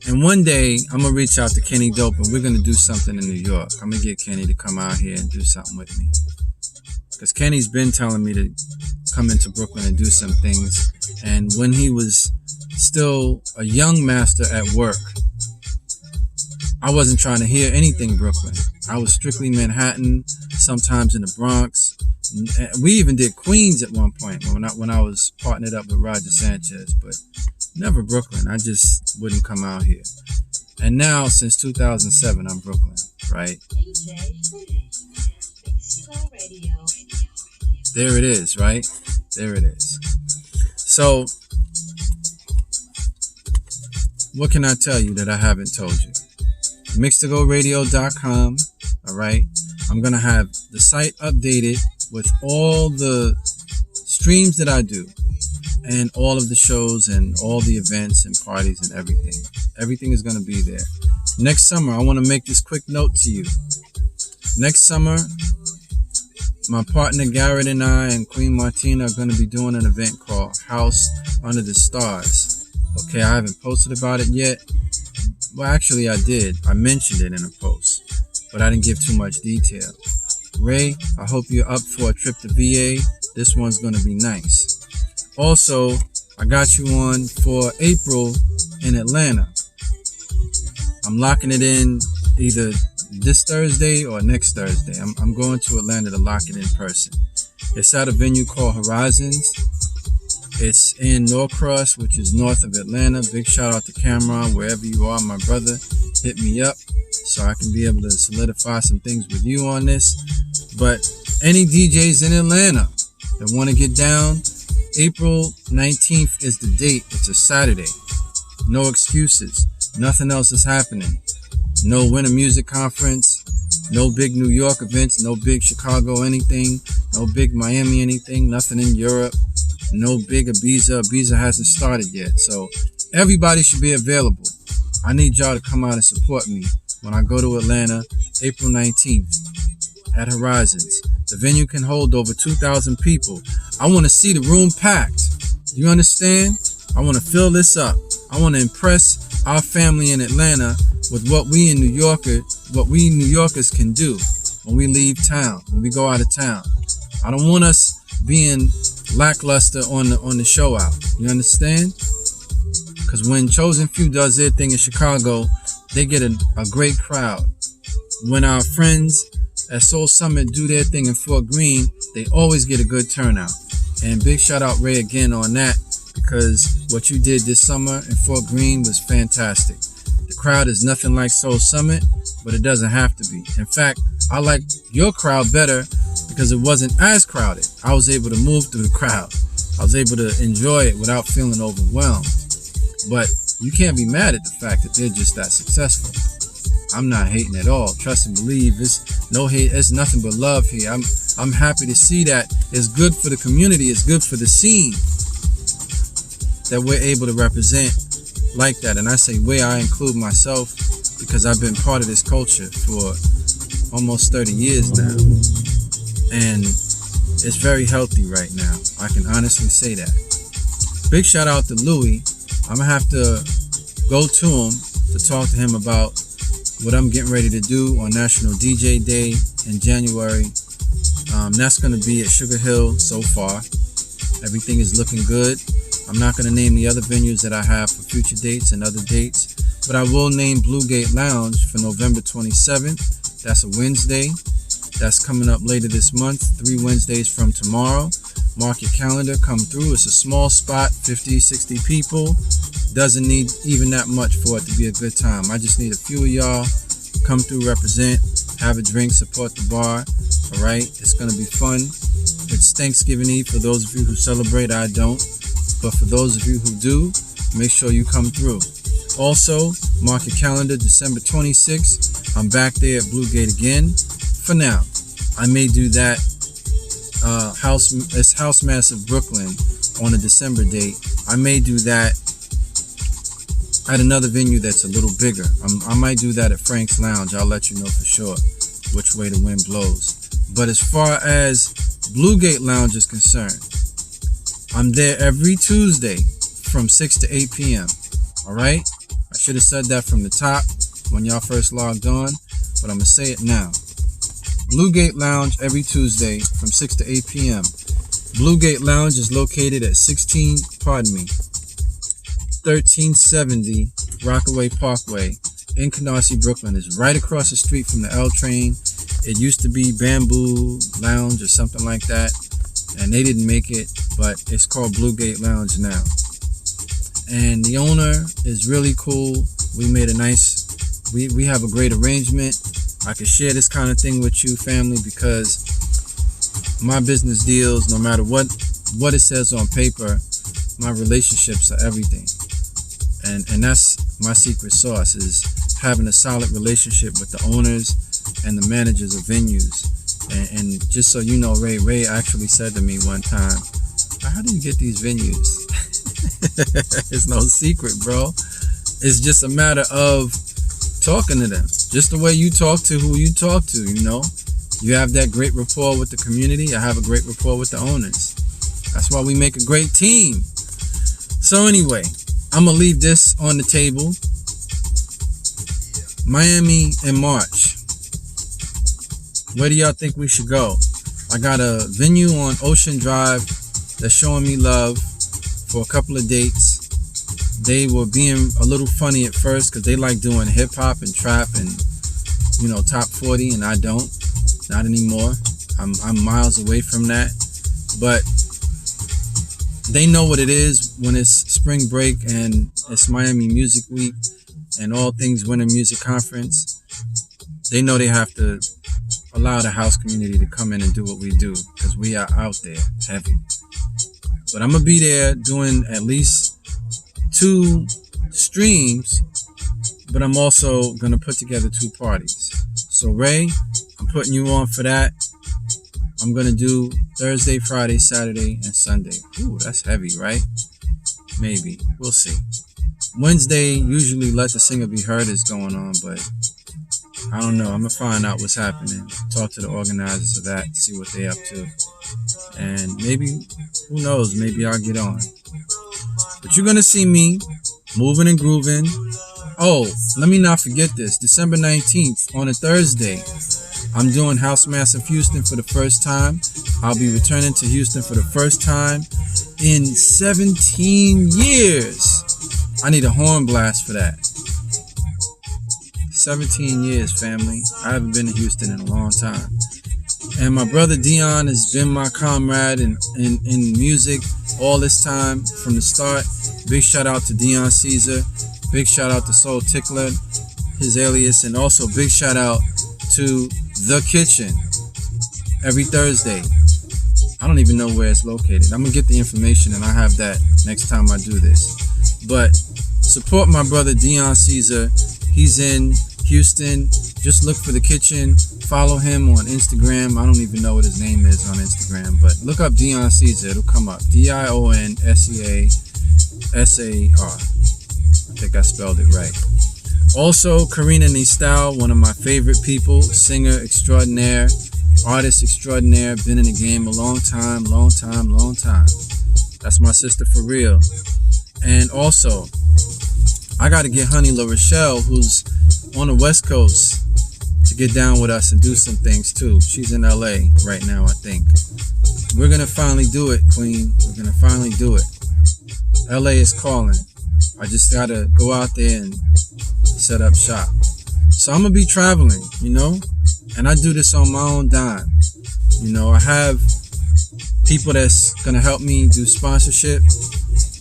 Speaker 1: And one day, I'm going to reach out to Kenny Dope and we're going to do something in New York. I'm going to get Kenny to come out here and do something with me. Because Kenny's been telling me to come into Brooklyn and do some things. And when he was still a young master at work, I wasn't trying to hear anything Brooklyn. I was strictly Manhattan, sometimes in the Bronx. We even did Queens at one point when I was partnered up with Roger Sanchez, but never Brooklyn. I just wouldn't come out here. And now, since 2007, I'm Brooklyn, right? There it is, right? There it is. So, what can I tell you that I haven't told you? Mix2GoRadio.com, all right? I'm going to have the site updated with all the streams that I do and all of the shows and all the events and parties and everything. Everything is going to be there. Next summer, I want to make this quick note to you. Next summer, my partner Garrett and I and Queen Martina are going to be doing an event called House Under the Stars. Okay, I haven't posted about it yet. Well, actually, I did. I mentioned it in a post, but I didn't give too much detail. Ray, I hope you're up for a trip to VA. This one's going to be nice. Also, I got you on for April in Atlanta. I'm locking it in either this Thursday or next Thursday. I'm going to Atlanta to lock it in person. It's at a venue called Horizons. It's in Norcross, which is north of Atlanta. Big shout out to Cameron, wherever you are, my brother. Hit me up so I can be able to solidify some things with you on this. But any DJs in Atlanta that want to get down, April 19th is the date. It's a Saturday. No excuses. Nothing else is happening. No Winter Music Conference. No big New York events. No big Chicago anything. No big Miami anything. Nothing in Europe. No big Ibiza. Ibiza hasn't started yet. So everybody should be available. I need y'all to come out and support me when I go to Atlanta, April 19th at Horizons. The venue can hold over 2,000 people. I want to see the room packed. You understand? I want to fill this up. I want to impress our family in Atlanta with what we New Yorkers can do when we leave town, when we go out of town. I don't want us being lackluster on the show out. You understand? Because when Chosen Few does their thing in Chicago, they get a great crowd. When our friends at Soul Summit do their thing in Fort Greene, they always get a good turnout. And big shout out Ray again on that, because what you did this summer in Fort Greene was fantastic. The crowd is nothing like Soul Summit, but it doesn't have to be. In fact, I like your crowd better because it wasn't as crowded. I was able to move through the crowd. I was able to enjoy it without feeling overwhelmed. But you can't be mad at the fact that they're just that successful. I'm not hating at all. Trust and believe. It's no hate. It's nothing but love here. I'm happy to see that. It's good for the community. It's good for the scene that we're able to represent like that. And I say I include myself because I've been part of this culture for almost 30 years now. And it's very healthy right now. I can honestly say that. Big shout out to Louis. I'm going to have to go to him to talk to him about what I'm getting ready to do on National DJ Day in January. That's going to be at Sugar Hill so far. Everything is looking good. I'm not going to name the other venues that I have for future dates and other dates, but I will name Blue Gate Lounge for November 27th. That's a Wednesday. That's coming up later this month, 3 Wednesdays from tomorrow. Mark your calendar, come through. It's a small spot, 50, 60 people. Doesn't need even that much for it to be a good time. I just need a few of y'all. Come through, represent, have a drink, support the bar. All right, it's going to be fun. It's Thanksgiving Eve for those of you who celebrate. I don't. But for those of you who do, make sure you come through. Also, mark your calendar, December 26th. I'm back there at Blue Gate again. For now, I may do that House Massive Brooklyn on a December date. I may do that at another venue that's a little bigger. I might do that at Frank's Lounge. I'll let you know for sure which way the wind blows. But as far as Blue Gate Lounge is concerned, I'm there every Tuesday from 6 to 8 p.m. All right? I should have said that from the top when y'all first logged on, but I'm going to say it now. Blue Gate Lounge every Tuesday from 6 to 8 p.m. Blue Gate Lounge is located at 1370 Rockaway Parkway in Canarsie, Brooklyn. It's right across the street from the L train. It used to be Bamboo Lounge or something like that, and they didn't make it, but it's called Blue Gate Lounge now. And the owner is really cool. We made a nice, we have a great arrangement. I can share this kind of thing with you, family, because my business deals, no matter what it says on paper, my relationships are everything. And that's my secret sauce, is having a solid relationship with the owners and the managers of venues. And just so you know, Ray actually said to me one time, how do you get these venues? It's no secret, bro. It's just a matter of talking to them. Just the way you talk to who you talk to, you know. You have that great rapport with the community. I have a great rapport with the owners. That's why we make a great team. So anyway, I'm going to leave this on the table. Miami in March. Where do y'all think we should go? I got a venue on Ocean Drive that's showing me love for a couple of dates. They were being a little funny at first because they like doing hip hop and trap and, you know, top 40, and I don't. Not anymore. I'm miles away from that. But They know what it is when it's spring break and it's Miami Music Week and all things Winter Music Conference. They know they have to allow the house community to come in and do what we do, because we are out there heavy. But I'm gonna be there doing at least 2 streams, but I'm also gonna put together 2 parties. So Ray, I'm putting you on for that. I'm gonna do Thursday, Friday, Saturday, and Sunday. Ooh, that's heavy, right? Maybe. We'll see. Wednesday, usually Let the Singer Be Heard is going on, but I don't know. I'm gonna find out what's happening. Talk to the organizers of that, see what they up to. And maybe, who knows, maybe I'll get on. But you're gonna see me moving and grooving. Oh, let me not forget this. December 19th, on a Thursday, I'm doing House Massive Houston for the first time. I'll be returning to Houston for the first time in 17 years. I need a horn blast for that. 17 years, family. I haven't been to Houston in a long time. And my brother Dion has been my comrade in music all this time from the start. Big shout out to Dion Caesar. Big shout out to Soul Tickler, his alias. And also big shout out to The Kitchen every Thursday. I don't even know where it's located. I'm going to get the information and I'll have that next time I do this. But support my brother Dion Caesar. He's in Houston. Just look for The Kitchen. Follow him on Instagram. I don't even know what his name is on Instagram, but look up Dion Caesar. It'll come up. DionSeasar. I think I spelled it right. Also, Karina Nistal, one of my favorite people, singer extraordinaire, artist extraordinaire, been in the game a long time. That's my sister for real. And also, I got to get Honey La Rochelle, who's on the West Coast, to get down with us and do some things too. She's in LA right now, I think. We're going to finally do it, Queen. We're going to finally do it. LA is calling. I just got to go out there and set up shop. So I'm going to be traveling, and I do this on my own dime. I have people that's going to help me do sponsorship.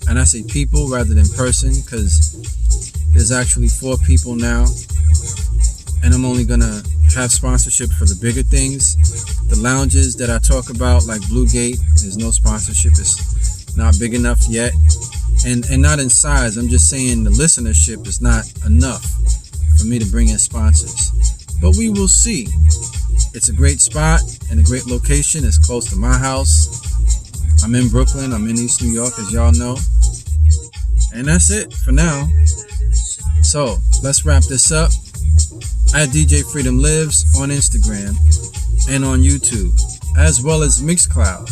Speaker 1: And I say people rather than person, because there's actually 4 people now. And I'm only going to have sponsorship for the bigger things. The lounges that I talk about, like Blue Gate, there's no sponsorship. It's not big enough yet. And not in size. I'm just saying the listenership is not enough for me to bring in sponsors. But we will see. It's a great spot and a great location. It's close to my house. I'm in Brooklyn. I'm in East New York, as y'all know. And that's it for now. So let's wrap this up. At DJ Freedom Lives on Instagram and on YouTube, as well as Mixcloud.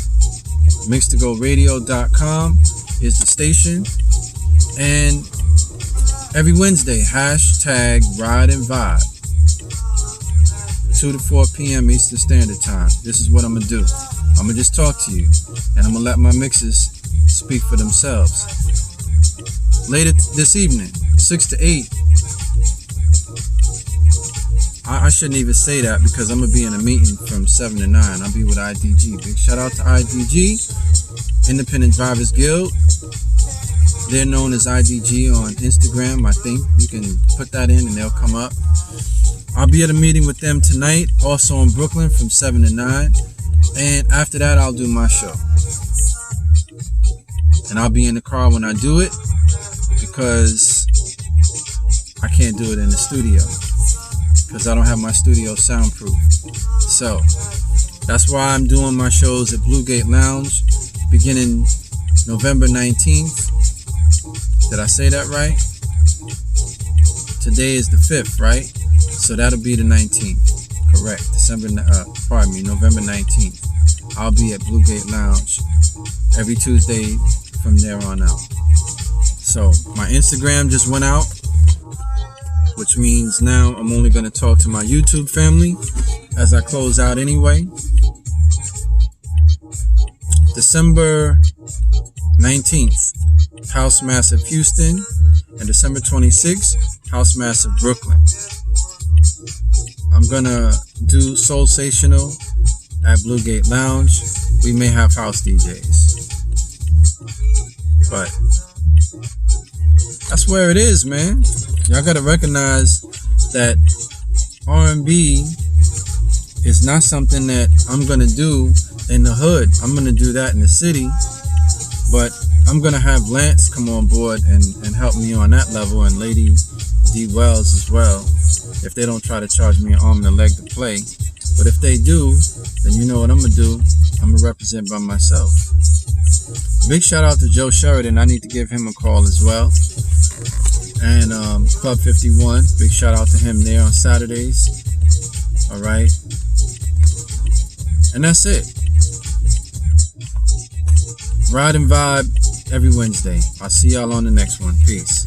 Speaker 1: Mix2GoRadio.com is the station. And every Wednesday, #Ride and Vibe. 2 to 4 p.m. Eastern Standard Time. This is what I'm going to do. I'm going to just talk to you. And I'm going to let my mixes speak for themselves. Later this evening, 6 to 8. I shouldn't even say that because I'm going to be in a meeting from 7 to 9. I'll be with IDG. Big shout out to IDG, Independent Drivers Guild. They're known as IDG on Instagram. I think you can put that in and they'll come up. I'll be at a meeting with them tonight, also in Brooklyn from 7 to 9. And after that, I'll do my show. And I'll be in the car when I do it because I can't do it in the studio, because I don't have my studio soundproof. So that's why I'm doing my shows at Blue Gate Lounge beginning November 19th. Did I say that right? Today is the 5th, right? So that'll be the 19th. Correct. November 19th. I'll be at Blue Gate Lounge every Tuesday from there on out. So my Instagram just went out, which means now I'm only going to talk to my YouTube family as I close out anyway. December 19th, House Massive Houston, and December 26th, House Massive Brooklyn. I'm going to do Soulsational at Blue Gate Lounge. We may have house DJs. But that's where it is, man. Y'all gotta recognize that R&B is not something that I'm gonna do in the hood. I'm gonna do that in the city, but I'm gonna have Lance come on board and help me on that level, and Lady D Wells as well, if they don't try to charge me an arm and a leg to play. But if they do, then you know what I'm gonna do. I'm gonna represent by myself. Big shout out to Joe Sheridan. I need to give him a call as well. And Club 51, big shout out to him there on Saturdays. All right. And that's it. Ride and vibe every Wednesday. I'll see y'all on the next one. Peace.